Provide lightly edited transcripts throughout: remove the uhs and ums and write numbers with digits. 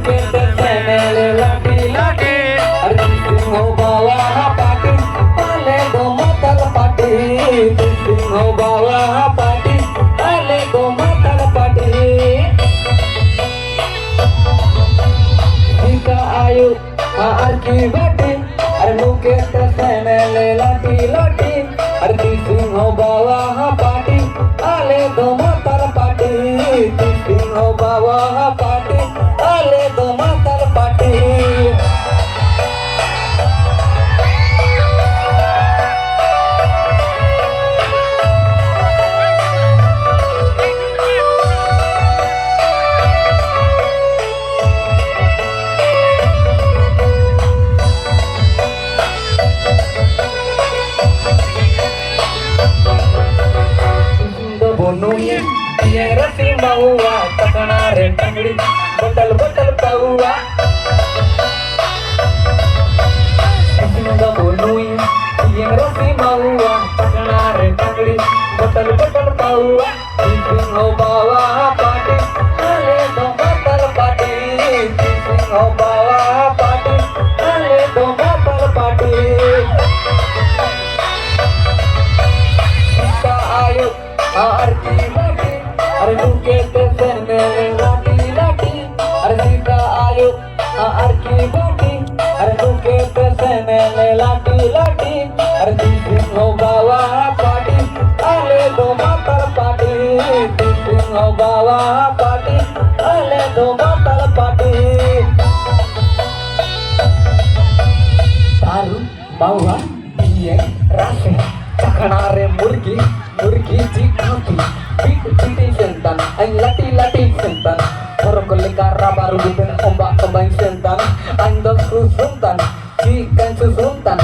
नुके तेने लाटी लाटी अरे सिंह बाबा पाटी आले दो मतल पाटी सिंह बाबा पाटी आले दो मतल पाटी सीता आयु आर की बाटी अरे नुके तेने लाटी लाटी अरे सिंह बाबा पाटी आले दो मतल पाटी सिंह बाबा पाटी आले दो मतल पाटी बोनुये ये रसी महुआ टकना रे टंगड़ी बटल बटल पहुआ बोनुये ये रसी महुआ टकना रे टंगड़ी बटल बटल पहुआ सिंह बाबा पाटी आले दो मतल पाटी सिंह बाबा पाटी आले दो मतल पाटी आयु आर की बाटी अरे नुके तेने लाटी लाटी अरे सीता आयु आर की बाटी अरे नुके तेने लाटी लाटी अरे सिंह बाबा पाटी आले दो मतल पाटी सिंह बाबा पाटी आले दो मतल पाटी तारू बाबा ये रासे चखना रे मुर्गी मुर्गी जी खाती पीट PT sentan aing lati lati sentan korokole baru dipen ombak kembang sentan aing dos susuntan ikan susuntan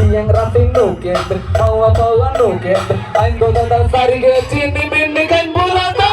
yang rapi nuket mau apa nuket aing goda sari ge cini bini kan bulata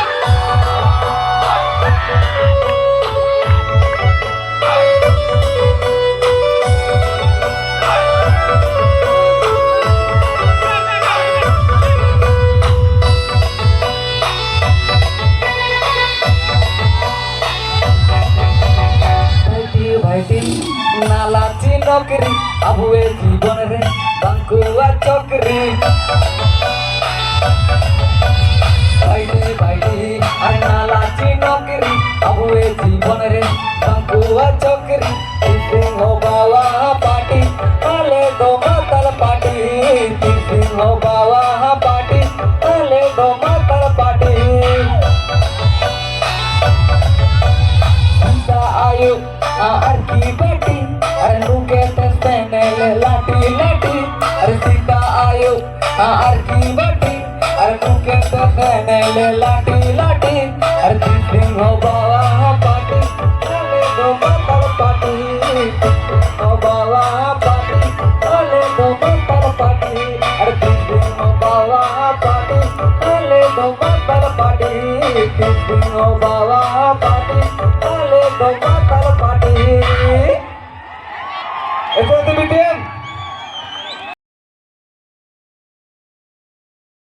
नाला नौकरी अबुए जीवन रे बंकुआ चौकरी भाईडी भाईडी अरे नाला नौकरी अबुए जीवन रे बंकुआ चौकरी सिंह बाबा पाटी आले दो मतल पाटी सिंह बाबा पाटी आले दो मतल पाटी आयु आर की बेटी अरे नुके तेने लाटी लाटी अरे सीता आयु आर की बेटी अरे नुके तेने लाटी लाटी अरे सिंह बाबा पाटी आले दो मतल पाटी सिंह बाबा पाटी आले दो मतल पाटी अरे सिंह बाबा पाटी आले दो मतल पाटी सिंह बाबा पाटी आले दो